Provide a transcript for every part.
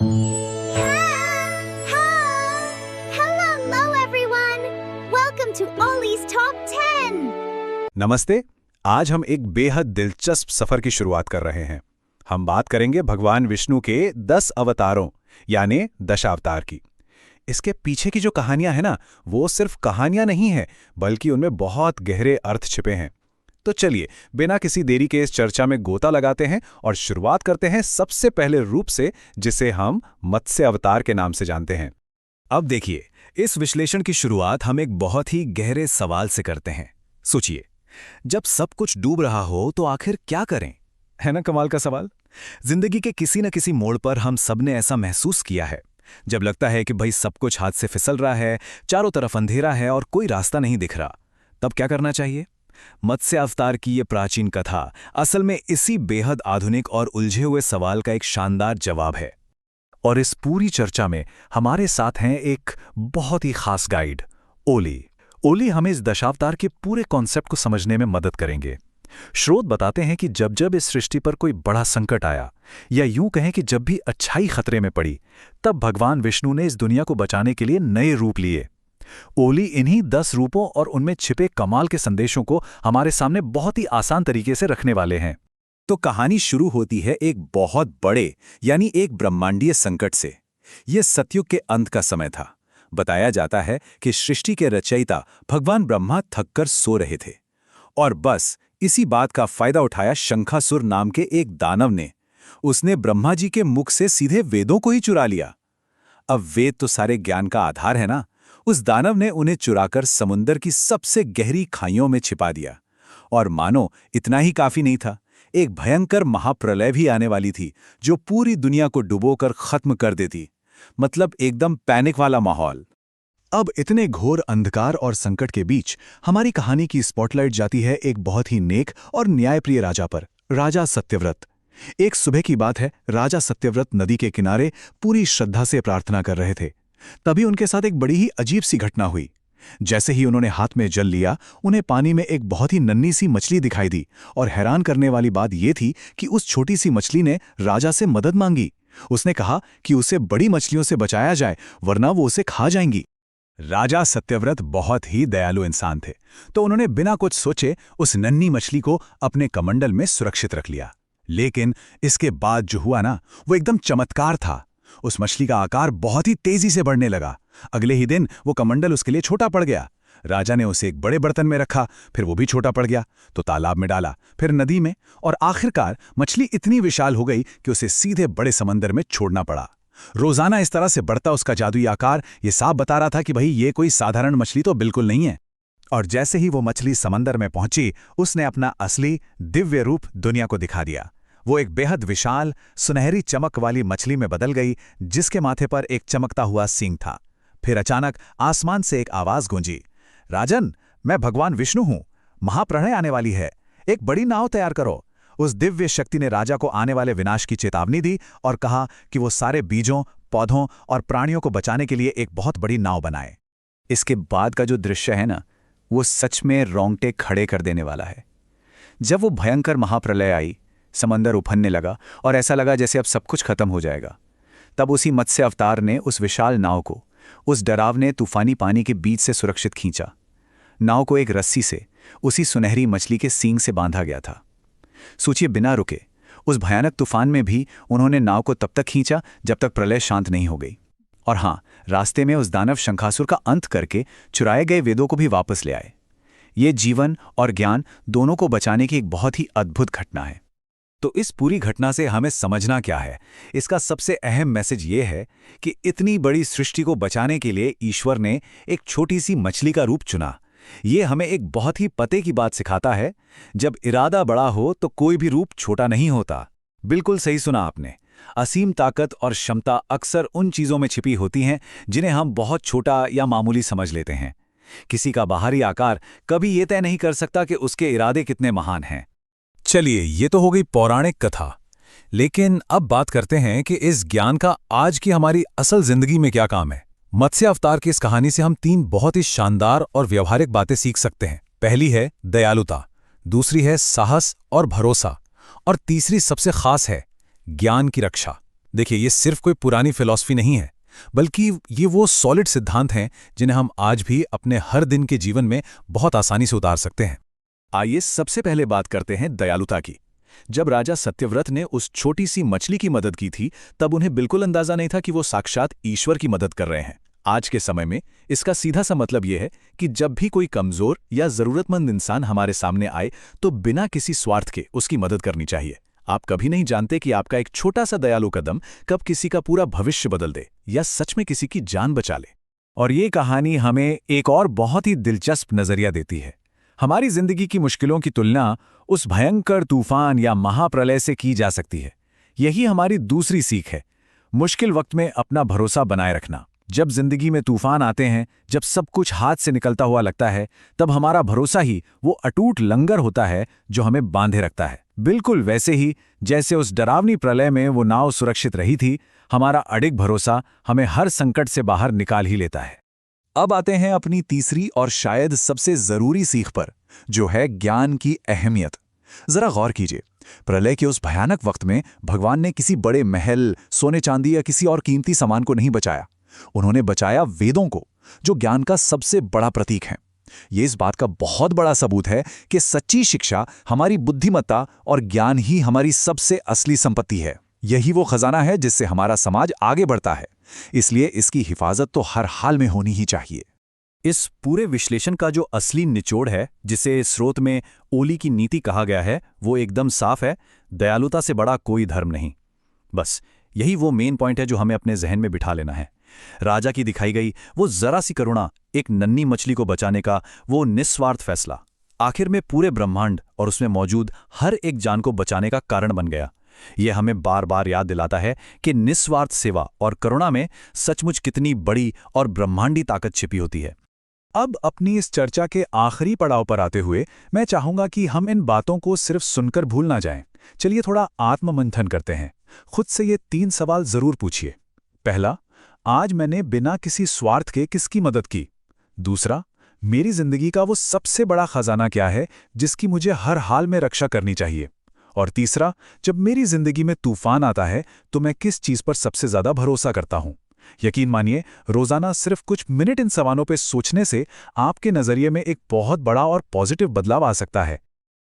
Hello everyone. Welcome to Ollie's Top 10. नमस्ते। आज हम एक बेहद दिलचस्प सफर की शुरुआत कर रहे हैं। हम बात करेंगे भगवान विष्णु के 10 अवतारों यानी दशावतार की। इसके पीछे की जो कहानियां हैं ना, वो सिर्फ कहानियां नहीं है, बल्कि उनमें बहुत गहरे अर्थ छिपे हैं। तो चलिए बिना किसी देरी के इस चर्चा में गोता लगाते हैं और शुरुआत करते हैं सबसे पहले रूप से, जिसे हम मत्स्य अवतार के नाम से जानते हैं। अब देखिए, इस विश्लेषण की शुरुआत हम एक बहुत ही गहरे सवाल से करते हैं। सोचिए, जब सब कुछ डूब रहा हो तो आखिर क्या करें? है ना कमाल का सवाल। जिंदगी के किसी न किसी मोड़ पर हम सबने ऐसा महसूस किया है, जब लगता है कि भाई सब कुछ हाथ से फिसल रहा है, चारों तरफ अंधेरा है और कोई रास्ता नहीं दिख रहा। तब क्या करना चाहिए? मत्स्य अवतार की ये प्राचीन कथा असल में इसी बेहद आधुनिक और उलझे हुए सवाल का एक शानदार जवाब है। और इस पूरी चर्चा में हमारे साथ हैं एक बहुत ही खास गाइड, ओली। ओली हमें इस दशावतार के पूरे कॉन्सेप्ट को समझने में मदद करेंगे। स्रोत बताते हैं कि जब जब इस सृष्टि पर कोई बड़ा संकट आया, या यूं कहें कि जब भी अच्छाई खतरे में पड़ी, तब भगवान विष्णु ने इस दुनिया को बचाने के लिए नए रूप लिए। ओली इन्हीं 10 रूपों और उनमें छिपे कमाल के संदेशों को हमारे सामने बहुत ही आसान तरीके से रखने वाले हैं। तो कहानी शुरू होती है एक बहुत बड़े यानी एक ब्रह्मांडीय संकट से। यह सतयुग के अंत का समय था। बताया जाता है कि सृष्टि के रचयिता भगवान ब्रह्मा थककर सो रहे थे, और बस इसी बात का फायदा उठाया शंखासुर नाम के एक दानव ने। उसने ब्रह्मा जी के मुख से सीधे वेदों को ही चुरा लिया। अब वेद तो सारे ज्ञान का आधार है ना। उस दानव ने उन्हें चुराकर समुंदर की सबसे गहरी खाइयों में छिपा दिया। और मानो इतना ही काफी नहीं था, एक भयंकर महाप्रलय भी आने वाली थी, जो पूरी दुनिया को डुबोकर खत्म कर देती। मतलब एकदम पैनिक वाला माहौल। अब इतने घोर अंधकार और संकट के बीच हमारी कहानी की स्पॉटलाइट जाती है एक बहुत ही नेक और न्यायप्रिय राजा पर, राजा सत्यव्रत। एक सुबह की बात है, राजा सत्यव्रत नदी के किनारे पूरी श्रद्धा से प्रार्थना कर रहे थे। तभी उनके साथ एक बड़ी ही अजीब सी घटना हुई। जैसे ही उन्होंने हाथ में जल लिया, उन्हें पानी में एक बहुत ही नन्ही सी मछली दिखाई दी। और हैरान करने वाली बात यह थी कि उस छोटी सी मछली ने राजा से मदद मांगी। उसने कहा कि उसे बड़ी मछलियों से बचाया जाए, वरना वो उसे खा जाएंगी। राजा सत्यव्रत बहुत ही दयालु इंसान थे, तो उन्होंने बिना कुछ सोचे उस नन्ही मछली को अपने कमंडल में सुरक्षित रख लिया। लेकिन इसके बाद जो हुआ ना, वो एकदम चमत्कार था। उस मछली का आकार बहुत ही तेजी से बढ़ने लगा। अगले ही दिन वो कमंडल उसके लिए छोटा पड़ गया। राजा ने उसे एक बड़े बर्तन में रखा, फिर वो भी छोटा पड़ गया, तो तालाब में डाला, फिर नदी में, और आखिरकार मछली इतनी विशाल हो गई कि उसे सीधे बड़े समंदर में छोड़ना पड़ा। रोजाना इस तरह से बढ़ता उसका जादुई आकार ये साफ बता रहा था कि भाई ये कोई साधारण मछली तो बिल्कुल नहीं है। और जैसे ही वो मछली समंदर में पहुंची, उसने अपना असली दिव्य रूप दुनिया को दिखा दिया। वो एक बेहद विशाल सुनहरी चमक वाली मछली में बदल गई, जिसके माथे पर एक चमकता हुआ सींग था। फिर अचानक आसमान से एक आवाज गूंजी, राजन, मैं भगवान विष्णु हूं, महाप्रलय आने वाली है, एक बड़ी नाव तैयार करो। उस दिव्य शक्ति ने राजा को आने वाले विनाश की चेतावनी दी और कहा कि वो सारे बीजों, पौधों और प्राणियों को बचाने के लिए एक बहुत बड़ी नाव बनाए। इसके बाद का जो दृश्य है ना, वो सच में रोंगटे खड़े कर देने वाला है। जब वो भयंकर महाप्रलय आई, समंदर उफनने लगा और ऐसा लगा जैसे अब सब कुछ खत्म हो जाएगा। तब उसी मत्स्य अवतार ने उस विशाल नाव को उस डरावने तूफानी पानी के बीच से सुरक्षित खींचा। नाव को एक रस्सी से उसी सुनहरी मछली के सींग से बांधा गया था। सोचिए, बिना रुके उस भयानक तूफान में भी उन्होंने नाव को तब तक खींचा जब तक प्रलय शांत नहीं हो गई। और हाँ, रास्ते में उस दानव शंखासुर का अंत करके चुराए गए वेदों को भी वापस ले आए। ये जीवन और ज्ञान दोनों को बचाने की एक बहुत ही अद्भुत घटना है। तो इस पूरी घटना से हमें समझना क्या है? इसका सबसे अहम मैसेज ये है कि इतनी बड़ी सृष्टि को बचाने के लिए ईश्वर ने एक छोटी सी मछली का रूप चुना। ये हमें एक बहुत ही पते की बात सिखाता है, जब इरादा बड़ा हो तो कोई भी रूप छोटा नहीं होता। बिल्कुल सही सुना आपने। असीम ताकत और क्षमता अक्सर उन चीजों में छिपी होती हैं जिन्हें हम बहुत छोटा या मामूली समझ लेते हैं। किसी का बाहरी आकार कभी ये तय नहीं कर सकता कि उसके इरादे कितने महान हैं। चलिए, ये तो हो गई पौराणिक कथा, लेकिन अब बात करते हैं कि इस ज्ञान का आज की हमारी असल जिंदगी में क्या काम है। मत्स्य अवतार की इस कहानी से हम 3 बहुत ही शानदार और व्यवहारिक बातें सीख सकते हैं। पहली है दयालुता, दूसरी है साहस और भरोसा, और तीसरी सबसे खास है ज्ञान की रक्षा। देखिए, ये सिर्फ कोई पुरानी फिलॉसफी नहीं है, बल्कि ये वो सॉलिड सिद्धांत हैं जिन्हें हम आज भी अपने हर दिन के जीवन में बहुत आसानी से उतार सकते हैं। आइए सबसे पहले बात करते हैं दयालुता की। जब राजा सत्यव्रत ने उस छोटी सी मछली की मदद की थी, तब उन्हें बिल्कुल अंदाजा नहीं था कि वो साक्षात ईश्वर की मदद कर रहे हैं। आज के समय में इसका सीधा सा मतलब यह है कि जब भी कोई कमजोर या जरूरतमंद इंसान हमारे सामने आए, तो बिना किसी स्वार्थ के उसकी मदद करनी चाहिए। आप कभी नहीं जानते कि आपका एक छोटा सा दयालु कदम कब किसी का पूरा भविष्य बदल दे या सच में किसी की जान बचा ले। और ये कहानी हमें एक और बहुत ही दिलचस्प नजरिया देती है। हमारी जिंदगी की मुश्किलों की तुलना उस भयंकर तूफान या महाप्रलय से की जा सकती है। यही हमारी दूसरी सीख है, मुश्किल वक्त में अपना भरोसा बनाए रखना। जब जिंदगी में तूफान आते हैं, जब सब कुछ हाथ से निकलता हुआ लगता है, तब हमारा भरोसा ही वो अटूट लंगर होता है जो हमें बांधे रखता है। बिल्कुल वैसे ही जैसे उस डरावनी प्रलय में वो नाव सुरक्षित रही थी, हमारा अडिग भरोसा हमें हर संकट से बाहर निकाल ही लेता है। अब आते हैं अपनी तीसरी और शायद सबसे जरूरी सीख पर, जो है ज्ञान की अहमियत। जरा गौर कीजिए, प्रलय के उस भयानक वक्त में भगवान ने किसी बड़े महल, सोने चांदी या किसी और कीमती सामान को नहीं बचाया। उन्होंने बचाया वेदों को, जो ज्ञान का सबसे बड़ा प्रतीक है। ये इस बात का बहुत बड़ा सबूत है कि सच्ची शिक्षा, हमारी बुद्धिमत्ता और ज्ञान ही हमारी सबसे असली संपत्ति है। यही वो खजाना है जिससे हमारा समाज आगे बढ़ता है। इसलिए इसकी हिफाजत तो हर हाल में होनी ही चाहिए। इस पूरे विश्लेषण का जो असली निचोड़ है, जिसे स्रोत में ओली की नीति कहा गया है, वो एकदम साफ है। दयालुता से बड़ा कोई धर्म नहीं। बस यही वो मेन पॉइंट है जो हमें अपने जहन में बिठा लेना है। राजा की दिखाई गई वो जरा सी करुणा, एक नन्ही मछली को बचाने का वो निस्वार्थ फैसला, आखिर में पूरे ब्रह्मांड और उसमें मौजूद हर एक जान को बचाने का कारण बन गया। यह हमें बार बार याद दिलाता है कि निस्वार्थ सेवा और करुणा में सचमुच कितनी बड़ी और ब्रह्मांडी ताकत छिपी होती है। अब अपनी इस चर्चा के आखिरी पड़ाव पर आते हुए मैं चाहूंगा कि हम इन बातों को सिर्फ सुनकर भूल ना जाएं। चलिए थोड़ा आत्ममंथन करते हैं। खुद से ये 3 सवाल जरूर पूछिए। पहला, आज मैंने बिना किसी स्वार्थ के किसकी मदद की? दूसरा, मेरी जिंदगी का वो सबसे बड़ा खजाना क्या है जिसकी मुझे हर हाल में रक्षा करनी चाहिए? और तीसरा, जब मेरी जिंदगी में तूफान आता है तो मैं किस चीज पर सबसे ज्यादा भरोसा करता हूं? यकीन मानिए, रोजाना सिर्फ कुछ मिनट इन सवालों पर सोचने से आपके नजरिए में एक बहुत बड़ा और पॉजिटिव बदलाव आ सकता है।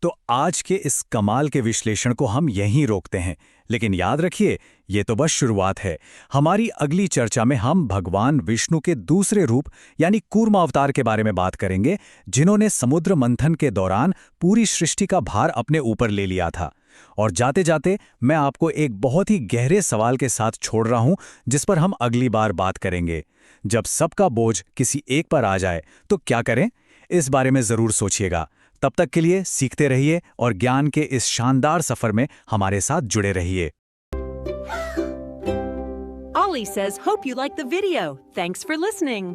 तो आज के इस कमाल के विश्लेषण को हम यहीं रोकते हैं, लेकिन याद रखिए, ये तो बस शुरुआत है। हमारी अगली चर्चा में हम भगवान विष्णु के दूसरे रूप यानी कूर्म अवतार के बारे में बात करेंगे, जिन्होंने समुद्र मंथन के दौरान पूरी सृष्टि का भार अपने ऊपर ले लिया था। और जाते जाते मैं आपको एक बहुत ही गहरे सवाल के साथ छोड़ रहा हूं, जिस पर हम अगली बार बात करेंगे। जब सबका बोझ किसी एक पर आ जाए तो क्या करें? इस बारे में जरूर सोचिएगा। तब तक के लिए सीखते रहिए और ज्ञान के इस शानदार सफर में हमारे साथ जुड़े रहिए। Ollie says, hope you liked the video. Thanks for listening.